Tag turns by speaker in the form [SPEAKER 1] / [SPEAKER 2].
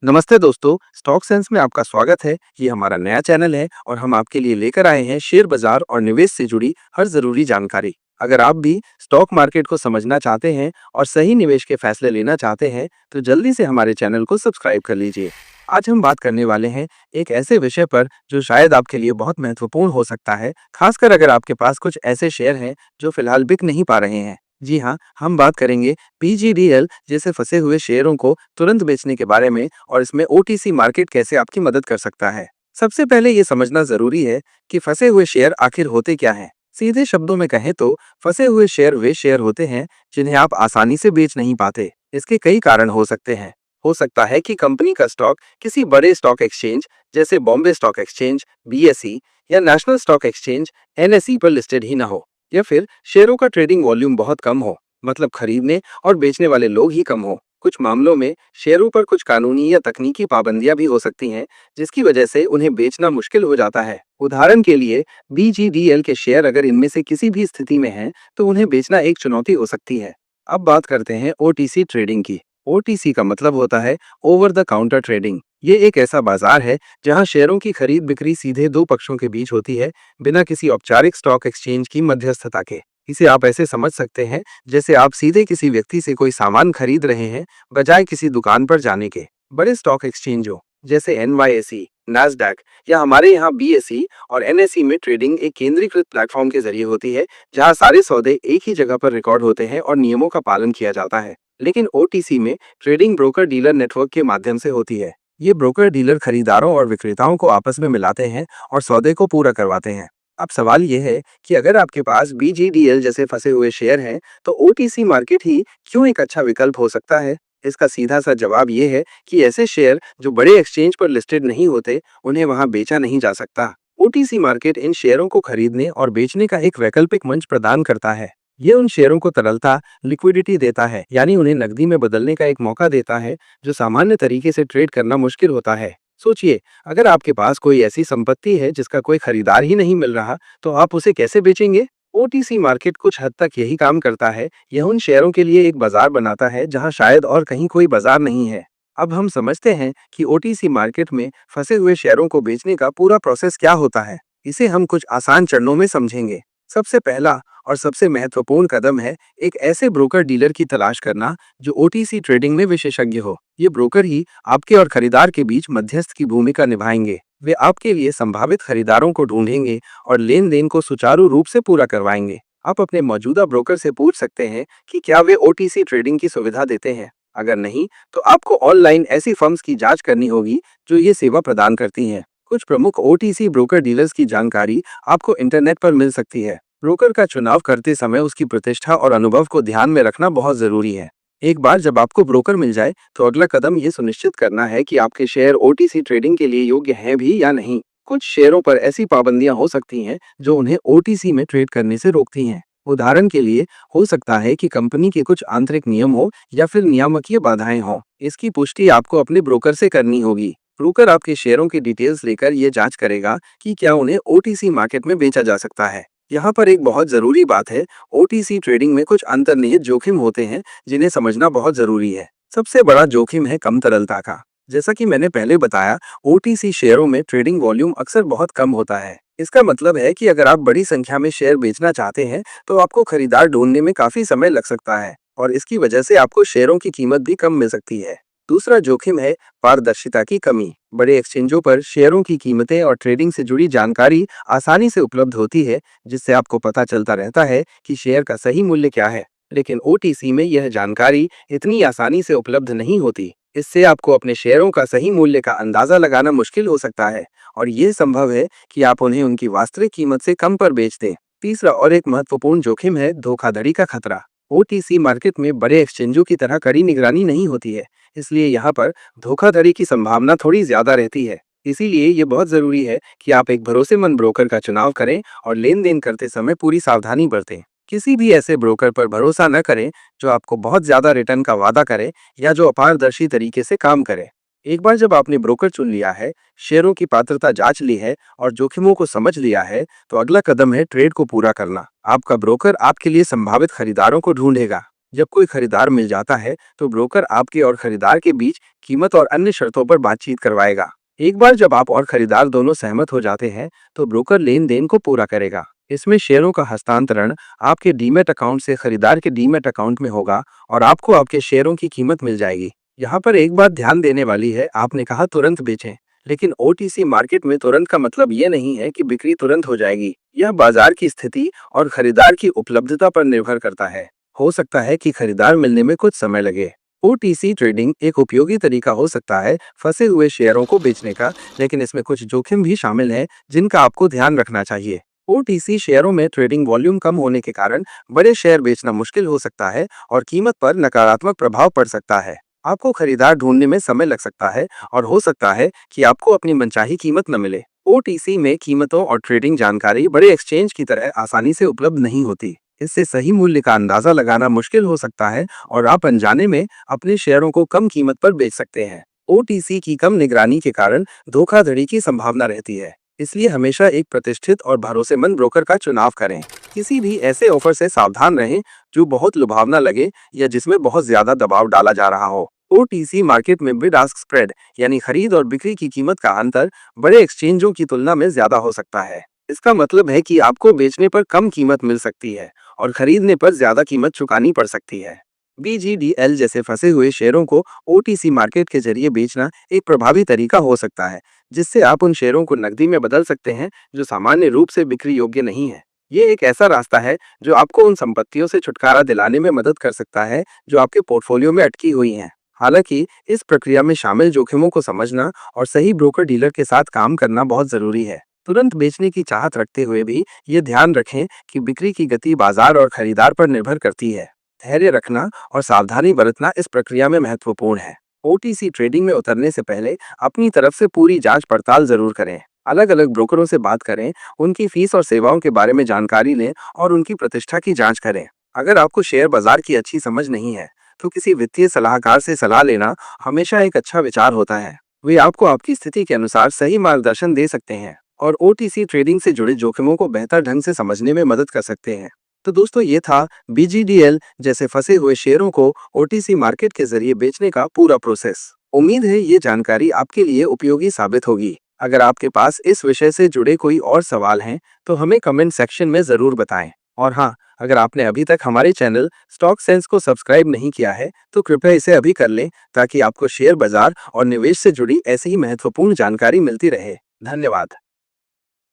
[SPEAKER 1] नमस्ते दोस्तों, stock sense में आपका स्वागत है। ये हमारा नया चैनल है और हम आपके लिए लेकर आए हैं शेयर बाजार और निवेश से जुड़ी हर जरूरी जानकारी। अगर आप भी स्टॉक मार्केट को समझना चाहते हैं और सही निवेश के फैसले लेना चाहते हैं, तो जल्दी से हमारे चैनल को सब्सक्राइब कर लीजिए। आज हम बात करने वाले हैं एक ऐसे विषय पर जो शायद आपके लिए बहुत महत्वपूर्ण हो सकता है, खासकर अगर आपके पास कुछ ऐसे शेयर हैं जो फिलहाल बिक नहीं पा रहे हैं। जी हाँ, हम बात करेंगे पीजीडीएल जैसे फंसे हुए शेयरों को तुरंत बेचने के बारे में और इसमें ओटीसी मार्केट कैसे आपकी मदद कर सकता है। सबसे पहले ये समझना जरूरी है कि फंसे हुए शेयर आखिर होते क्या हैं। सीधे शब्दों में कहें तो फंसे हुए शेयर वे शेयर होते हैं जिन्हें आप आसानी से बेच नहीं पाते। इसके कई कारण हो सकते हैं। हो सकता है कि कंपनी का स्टॉक किसी बड़े स्टॉक एक्सचेंज जैसे बॉम्बे स्टॉक एक्सचेंज बीएसई या नेशनल स्टॉक एक्सचेंज एनएसई पर लिस्टेड ही ना हो, या फिर शेयरों का ट्रेडिंग वॉल्यूम बहुत कम हो, मतलब खरीदने और बेचने वाले लोग ही कम हो। कुछ मामलों में शेयरों पर कुछ कानूनी या तकनीकी पाबंदियां भी हो सकती हैं, जिसकी वजह से उन्हें बेचना मुश्किल हो जाता है। उदाहरण के लिए बीजीडीएल के शेयर अगर इनमें से किसी भी स्थिति में हैं, तो उन्हें बेचना एक चुनौती हो सकती है। अब बात करते हैं ओटीसी ट्रेडिंग की। ओटीसी का मतलब होता है ओवर द काउंटर ट्रेडिंग। ये एक ऐसा बाजार है जहां शेयरों की खरीद बिक्री सीधे दो पक्षों के बीच होती है, बिना किसी औपचारिक स्टॉक एक्सचेंज की मध्यस्थता के। इसे आप ऐसे समझ सकते हैं जैसे आप सीधे किसी व्यक्ति से कोई सामान खरीद रहे हैं, बजाय किसी दुकान पर जाने के। बड़े स्टॉक एक्सचेंजों जैसे एनवाईएसई, नास्डैक या हमारे यहाँ बीएसई और एनएसई में ट्रेडिंग एक केंद्रीकृत प्लेटफॉर्म के जरिए होती है, जहाँ सारे सौदे एक ही जगह पर रिकॉर्ड होते हैं और नियमों का पालन किया जाता है। लेकिन ओटीसी में ट्रेडिंग ब्रोकर डीलर नेटवर्क के माध्यम से होती है। ये ब्रोकर डीलर खरीदारों और विक्रेताओं को आपस में मिलाते हैं और सौदे को पूरा करवाते हैं। अब सवाल ये है कि अगर आपके पास बीजीडीएल जैसे फंसे हुए शेयर हैं, तो ओटीसी मार्केट ही क्यों एक अच्छा विकल्प हो सकता है? इसका सीधा सा जवाब ये है कि ऐसे शेयर जो बड़े एक्सचेंज पर लिस्टेड नहीं होते, उन्हें वहां बेचा नहीं जा सकता। ओटीसी मार्केट इन शेयरों को खरीदने और बेचने का एक वैकल्पिक मंच प्रदान करता है। ये उन शेयरों को तरलता, लिक्विडिटी देता है, यानी उन्हें नकदी में बदलने का एक मौका देता है जो सामान्य तरीके से ट्रेड करना मुश्किल होता है। सोचिए, अगर आपके पास कोई ऐसी संपत्ति है जिसका कोई खरीदार ही नहीं मिल रहा, तो आप उसे कैसे बेचेंगे? ओटीसी मार्केट कुछ हद तक यही काम करता है। यह उन शेयरों के लिए एक बाजार बनाता है जहां शायद और कहीं कोई बाजार नहीं है। अब हम समझते हैं कि ओटीसी मार्केट में फंसे हुए शेयरों को बेचने का पूरा प्रोसेस क्या होता है। इसे हम कुछ आसान चरणों में समझेंगे। सबसे पहला और सबसे महत्वपूर्ण कदम है एक ऐसे ब्रोकर डीलर की तलाश करना जो ओटीसी ट्रेडिंग में विशेषज्ञ हो। ये ब्रोकर ही आपके और खरीदार के बीच मध्यस्थ की भूमिका निभाएंगे। वे आपके लिए संभावित खरीदारों को ढूंढेंगे और लेन देन को सुचारू रूप से पूरा करवाएंगे। आप अपने मौजूदा ब्रोकर से पूछ सकते हैं कि क्या वे ओटीसी ट्रेडिंग की सुविधा देते हैं। अगर नहीं, तो आपको ऑनलाइन ऐसी फर्म्स की जांच करनी होगी जो ये सेवा प्रदान करती हैं। कुछ प्रमुख ओटीसी ब्रोकर डीलर्स की जानकारी आपको इंटरनेट पर मिल सकती है। ब्रोकर का चुनाव करते समय उसकी प्रतिष्ठा और अनुभव को ध्यान में रखना बहुत जरूरी है। एक बार जब आपको ब्रोकर मिल जाए, तो अगला कदम ये सुनिश्चित करना है कि आपके शेयर ओटीसी ट्रेडिंग के लिए योग्य हैं भी या नहीं। कुछ शेयरों पर ऐसी पाबंदियां हो सकती हैं जो उन्हें ओटीसी में ट्रेड करने से रोकती हैं। उदाहरण के लिए हो सकता है कि कंपनी के कुछ आंतरिक नियम हो या फिर नियामकीय बाधाएं हों। इसकी पुष्टि आपको अपने ब्रोकर से करनी होगी। ब्रोकर आपके शेयरों की डिटेल्स लेकर ये जांच करेगा कि क्या उन्हें ओटीसी मार्केट में बेचा जा सकता है। यहाँ पर एक बहुत जरूरी बात है, ओटीसी ट्रेडिंग में कुछ अंतर्निहित जोखिम होते हैं जिन्हें समझना बहुत जरूरी है। सबसे बड़ा जोखिम है कम तरलता का। जैसा कि मैंने पहले बताया, ओटीसी शेयरों में ट्रेडिंग वॉल्यूम अक्सर बहुत कम होता है। इसका मतलब है कि अगर आप बड़ी संख्या में शेयर बेचना चाहते हैं, तो आपको खरीदार ढूंढने में काफी समय लग सकता है और इसकी वजह से आपको शेयरों की कीमत भी कम मिल सकती है। दूसरा जोखिम है पारदर्शिता की कमी। बड़े एक्सचेंजों पर शेयरों की कीमतें और ट्रेडिंग से जुड़ी जानकारी आसानी से उपलब्ध होती है, जिससे आपको पता चलता रहता है कि शेयर का सही मूल्य क्या है। लेकिन ओटीसी में यह जानकारी इतनी आसानी से उपलब्ध नहीं होती। इससे आपको अपने शेयरों का सही मूल्य का अंदाजा लगाना मुश्किल हो सकता है और यह संभव है कि आप उन्हें उनकी वास्तविक कीमत से कम पर बेच दें। तीसरा और एक महत्वपूर्ण जोखिम है धोखाधड़ी का खतरा। ओटीसी मार्केट में बड़े एक्सचेंजों की तरह कड़ी निगरानी नहीं होती है, इसलिए यहाँ पर धोखाधड़ी की संभावना थोड़ी ज्यादा रहती है। इसीलिए ये बहुत जरूरी है कि आप एक भरोसेमंद ब्रोकर का चुनाव करें और लेन देन करते समय पूरी सावधानी बरतें। किसी भी ऐसे ब्रोकर पर भरोसा न करें जो आपको बहुत ज्यादा रिटर्न का वादा करे या जो अपारदर्शी तरीके से काम करे। एक बार जब आपने ब्रोकर चुन लिया है, शेयरों की पात्रता जांच ली है और जोखिमों को समझ लिया है, तो अगला कदम है ट्रेड को पूरा करना। आपका ब्रोकर आपके लिए संभावित खरीदारों को ढूंढेगा। जब कोई खरीदार मिल जाता है तो ब्रोकर आपके और खरीदार के बीच कीमत और अन्य शर्तों पर बातचीत करवाएगा। एक बार जब आप और खरीदार दोनों सहमत हो जाते हैं तो ब्रोकर लेन देन को पूरा करेगा। इसमें शेयरों का हस्तांतरण आपके डीमैट अकाउंट से खरीदार के डीमैट अकाउंट में होगा और आपको आपके शेयरों की कीमत मिल जाएगी। यहाँ पर एक बात ध्यान देने वाली है, आपने कहा तुरंत बेचें, लेकिन ओटीसी मार्केट में तुरंत का मतलब ये नहीं है कि बिक्री तुरंत हो जाएगी। यह बाजार की स्थिति और खरीदार की उपलब्धता पर निर्भर करता है। हो सकता है कि खरीदार मिलने में कुछ समय लगे। ओटीसी ट्रेडिंग एक उपयोगी तरीका हो सकता है फंसे हुए शेयरों को बेचने का, लेकिन इसमें कुछ जोखिम भी शामिल है जिनका आपको ध्यान रखना चाहिए। ओटीसी शेयरों में ट्रेडिंग वॉल्यूम कम होने के कारण बड़े शेयर बेचना मुश्किल हो सकता है और कीमत पर नकारात्मक प्रभाव पड़ सकता है। आपको खरीदार ढूंढने में समय लग सकता है और हो सकता है कि आपको अपनी मनचाही कीमत न मिले। ओटीसी में कीमतों और ट्रेडिंग जानकारी बड़े एक्सचेंज की तरह आसानी से उपलब्ध नहीं होती। इससे सही मूल्य का अंदाजा लगाना मुश्किल हो सकता है और आप अनजाने में अपने शेयरों को कम कीमत पर बेच सकते हैं। ओटीसी की कम निगरानी के कारण धोखाधड़ी की संभावना रहती है, इसलिए हमेशा एक प्रतिष्ठित और भरोसेमंद ब्रोकर का चुनाव करें। किसी भी ऐसे ऑफर से सावधान रहें जो बहुत लुभावना लगे या जिसमें बहुत ज्यादा दबाव डाला जा रहा हो। ओटीसी मार्केट में बिड आस्क स्प्रेड यानी खरीद और बिक्री की कीमत का अंतर बड़े एक्सचेंजों की तुलना में ज्यादा हो सकता है। इसका मतलब है कि आपको बेचने पर कम कीमत मिल सकती है और खरीदने पर ज्यादा कीमत चुकानी पड़ सकती है। बीजीडीएल जैसे फंसे हुए शेयरों को ओटीसी मार्केट के जरिए बेचना एक प्रभावी तरीका हो सकता है, जिससे आप उन शेयरों को नकदी में बदल सकते हैं जो सामान्य रूप से बिक्री योग्य नहीं है। ये एक ऐसा रास्ता है जो आपको उन संपत्तियों से छुटकारा दिलाने में मदद कर सकता है जो आपके पोर्टफोलियो में अटकी हुई हैं। हालांकि इस प्रक्रिया में शामिल जोखिमों को समझना और सही ब्रोकर डीलर के साथ काम करना बहुत जरूरी है। तुरंत बेचने की चाहत रखते हुए भी ये ध्यान रखें कि बिक्री की गति बाजार और खरीदार पर निर्भर करती है। धैर्य रखना और सावधानी बरतना इस प्रक्रिया में महत्वपूर्ण है। ओटीसी ट्रेडिंग में उतरने से पहले अपनी तरफ से पूरी जांच पड़ताल जरूर करें। अलग अलग ब्रोकरों से बात करें, उनकी फीस और सेवाओं के बारे में जानकारी लें और उनकी प्रतिष्ठा की जांच करें। अगर आपको शेयर बाजार की अच्छी समझ नहीं है तो किसी वित्तीय सलाहकार से सलाह लेना हमेशा एक अच्छा विचार होता है। वे आपको आपकी स्थिति के अनुसार सही मार्गदर्शन दे सकते हैं और ओटीसी ट्रेडिंग से जुड़े जोखिमों को बेहतर ढंग से समझने में मदद कर सकते हैं। तो दोस्तों, ये था बीजीडीएल जैसे फंसे हुए शेयरों को ओटीसी मार्केट के जरिए बेचने का पूरा प्रोसेस। उम्मीद है ये जानकारी आपके लिए उपयोगी साबित होगी। अगर आपके पास इस विषय से जुड़े कोई और सवाल हैं तो हमें कमेंट सेक्शन में जरूर बताएं। और हाँ, अगर आपने अभी तक हमारे चैनल स्टॉक सेंस को सब्सक्राइब नहीं किया है तो कृपया इसे अभी कर लें, ताकि आपको शेयर बाजार और निवेश से जुड़ी ऐसी ही महत्वपूर्ण जानकारी मिलती रहे। धन्यवाद।